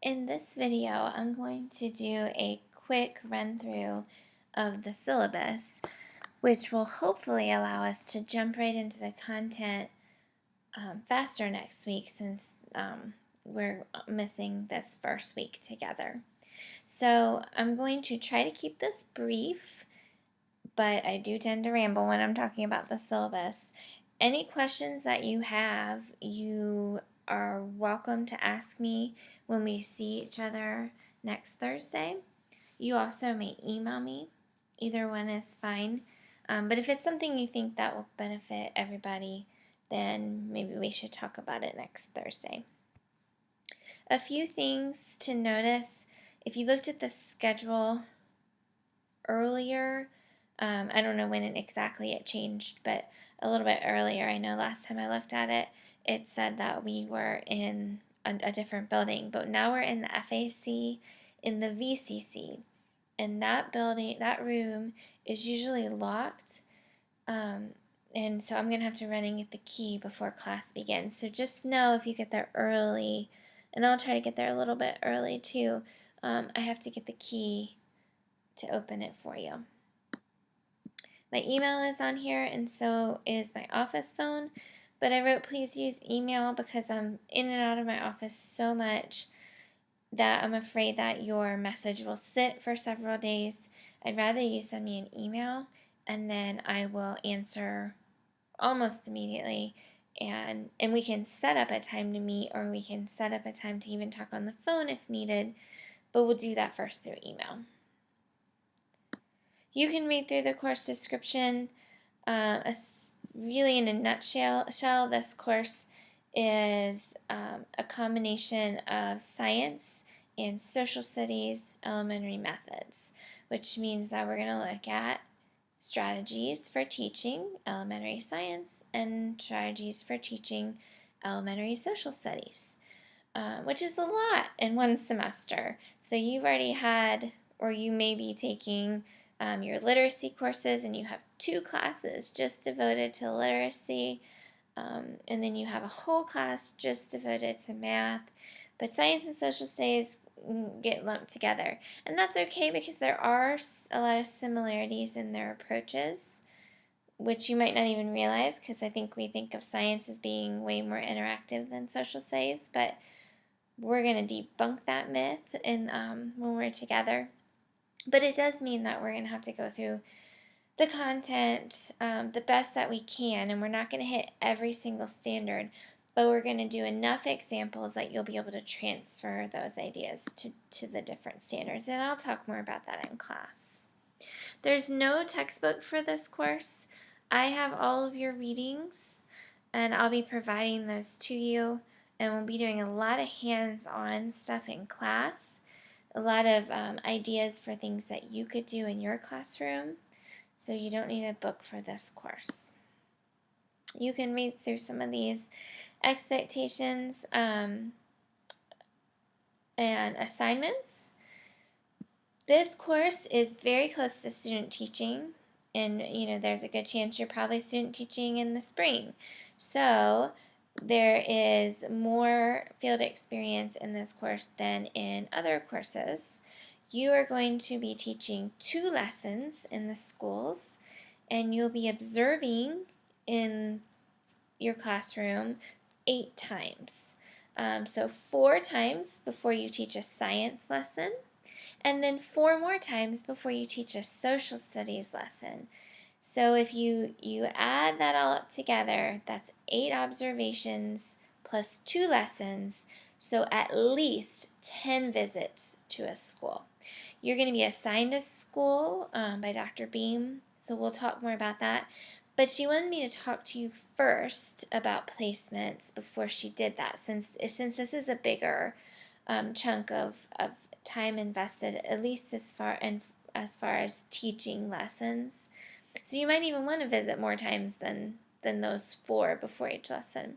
In this video, I'm going to do a quick run through of the syllabus, which will hopefully allow us to jump right into the content faster next week since we're missing this first week together. So I'm going to try to keep this brief, but I do tend to ramble when I'm talking about the syllabus. Any questions that you have, you are welcome to ask me when we see each other next Thursday. You also may email me. Either one is fine. But if it's something you think that will benefit everybody, then maybe we should talk about it next Thursday. A few things to notice. If you looked at the schedule earlier, I don't know when exactly it changed, but a little bit earlier, I know last time I looked at it, it said that we were in a different building, but now we're in the FAC in the VCC. And that building, that room is usually locked, and so I'm going to have to run and get the key before class begins. So just know if you get there early, and I'll try to get there a little bit early too, I have to get the key to open it for you. My email is on here, and so is my office phone, but I wrote please use email because I'm in and out of my office so much that I'm afraid that your message will sit for several days. I'd rather you send me an email, and then I will answer almost immediately, and we can set up a time to meet, or we can set up a time to even talk on the phone if needed, but we'll do that first through email. You can read through the course description. Really in a nutshell, this course is a combination of science and social studies elementary methods, which means that we're going to look at strategies for teaching elementary science and strategies for teaching elementary social studies, which is a lot in one semester. So you've already had, or you may be taking your literacy courses, and you have 2 classes just devoted to literacy, and then you have a whole class just devoted to math. But science and social studies get lumped together, and that's okay because there are a lot of similarities in their approaches, which you might not even realize, because I think we think of science as being way more interactive than social studies, but we're going to debunk that myth when we're together. But it does mean that we're going to have to go through the content the best that we can, and we're not going to hit every single standard, but we're going to do enough examples that you'll be able to transfer those ideas to the different standards, and I'll talk more about that in class. There's no textbook for this course. I have all of your readings, and I'll be providing those to you, and we'll be doing a lot of hands-on stuff in class. A lot of ideas for things that you could do in your classroom, so you don't need a book for this course. You can read through some of these expectations and assignments. This course is very close to student teaching, and there's a good chance you're probably student teaching in the spring. So there is more field experience in this course than in other courses. You are going to be teaching 2 lessons in the schools, and you'll be observing in your classroom 8 times. So 4 times before you teach a science lesson, and then 4 more times before you teach a social studies lesson. So if you add that all up together, that's 8 observations plus 2 lessons, so at least 10 visits to a school. You're going to be assigned a school by Dr. Beam, so we'll talk more about that. But she wanted me to talk to you first about placements before she did that, since this is a bigger chunk of time invested, at least as far as teaching lessons. So you might even want to visit more times than those 4 before each lesson.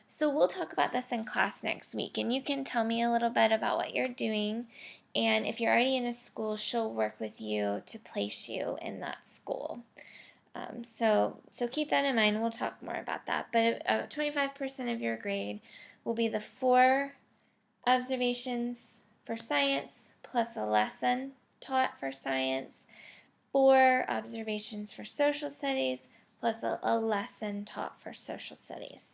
So we'll talk about this in class next week, and you can tell me a little bit about what you're doing, and if you're already in a school, she'll work with you to place you in that school. So keep that in mind. We'll talk more about that. But 25% of your grade will be the 4 observations for science plus a lesson taught for science, 4 observations for social studies plus a lesson taught for social studies.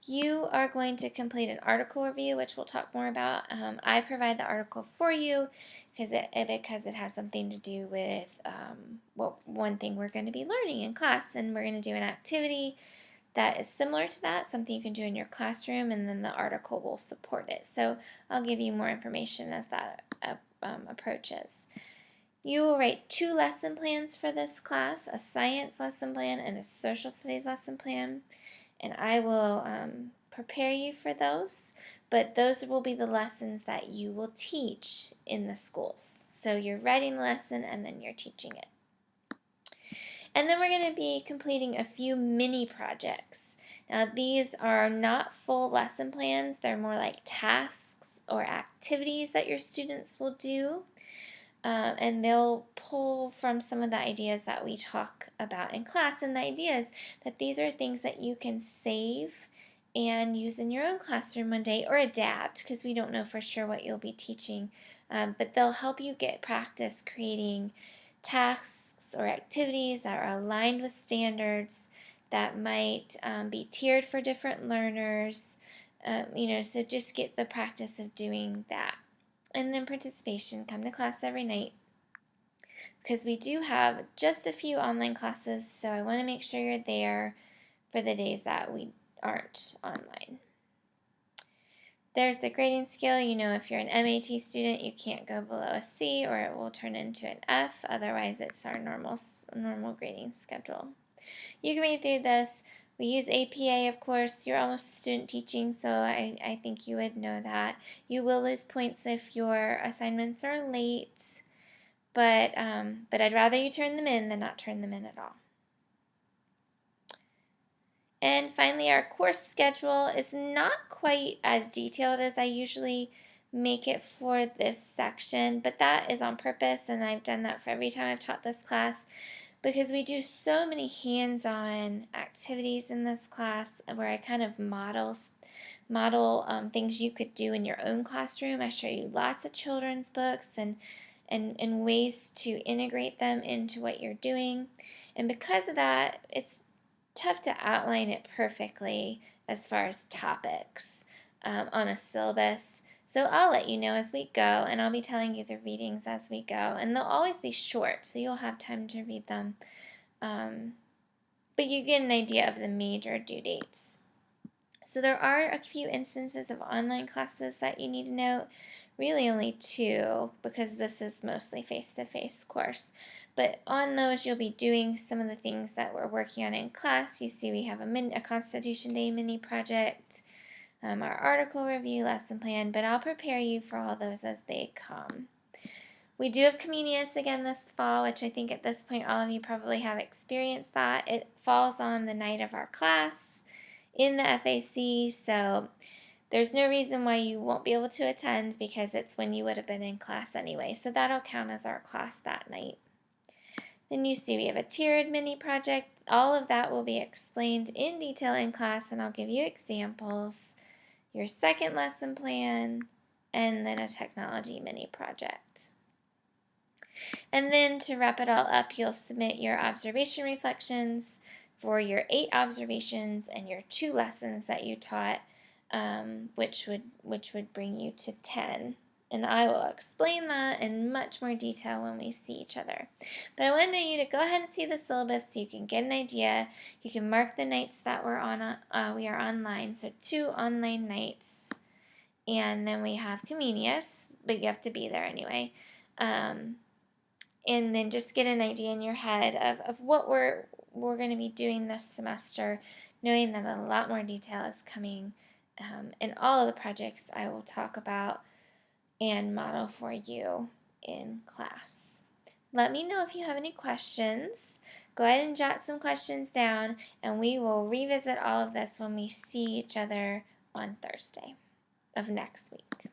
You are going to complete an article review, which we'll talk more about. I provide the article for you because it has something to do with one thing we're going to be learning in class, and we're going to do an activity that is similar to that, something you can do in your classroom, and then the article will support it. So I'll give you more information as that approaches. You will write 2 lesson plans for this class, a science lesson plan and a social studies lesson plan, and I will prepare you for those, but those will be the lessons that you will teach in the schools. So you're writing the lesson and then you're teaching it. And then we're going to be completing a few mini projects. Now these are not full lesson plans, they're more like tasks or activities that your students will do. And they'll pull from some of the ideas that we talk about in class. And the idea is that these are things that you can save and use in your own classroom one day, or adapt, because we don't know for sure what you'll be teaching. But they'll help you get practice creating tasks or activities that are aligned with standards, that might be tiered for different learners. So just get the practice of doing that. And then participation, come to class every night, because we do have just a few online classes, so I want to make sure you're there for the days that we aren't online. There's the grading scale. If you're an MAT student, you can't go below a C or it will turn into an F. Otherwise, it's our normal grading schedule. You can read through this. We use APA, of course. You're almost a student teaching, so I think you would know that. You will lose points if your assignments are late, but I'd rather you turn them in than not turn them in at all. And finally, our course schedule is not quite as detailed as I usually make it for this section, but that is on purpose, and I've done that for every time I've taught this class, because we do so many hands-on activities in this class where I kind of model things you could do in your own classroom. I show you lots of children's books and ways to integrate them into what you're doing. And because of that, it's tough to outline it perfectly as far as topics on a syllabus. So I'll let you know as we go, and I'll be telling you the readings as we go. And they'll always be short, so you'll have time to read them. But you get an idea of the major due dates. So there are a few instances of online classes that you need to note. Really only 2, because this is mostly face-to-face course. But on those, you'll be doing some of the things that we're working on in class. You see we have a Constitution Day mini project, our article review, lesson plan, but I'll prepare you for all those as they come. We do have Comenius again this fall, which I think at this point all of you probably have experienced that. It falls on the night of our class in the FAC, so there's no reason why you won't be able to attend, because it's when you would have been in class anyway, so that'll count as our class that night. Then you see we have a tiered mini project. All of that will be explained in detail in class, and I'll give you examples, your second lesson plan, and then a technology mini project. And then to wrap it all up, you'll submit your observation reflections for your 8 observations and your 2 lessons that you taught, which would bring you to 10. And I will explain that in much more detail when we see each other. But I wanted you to go ahead and see the syllabus so you can get an idea. You can mark the nights that we are online. So 2 online nights. And then we have Comenius, but you have to be there anyway. And then just get an idea in your head of what we're going to be doing this semester, knowing that a lot more detail is coming in all of the projects I will talk about and model for you in class. Let me know if you have any questions. Go ahead and jot some questions down, and we will revisit all of this when we see each other on Thursday of next week.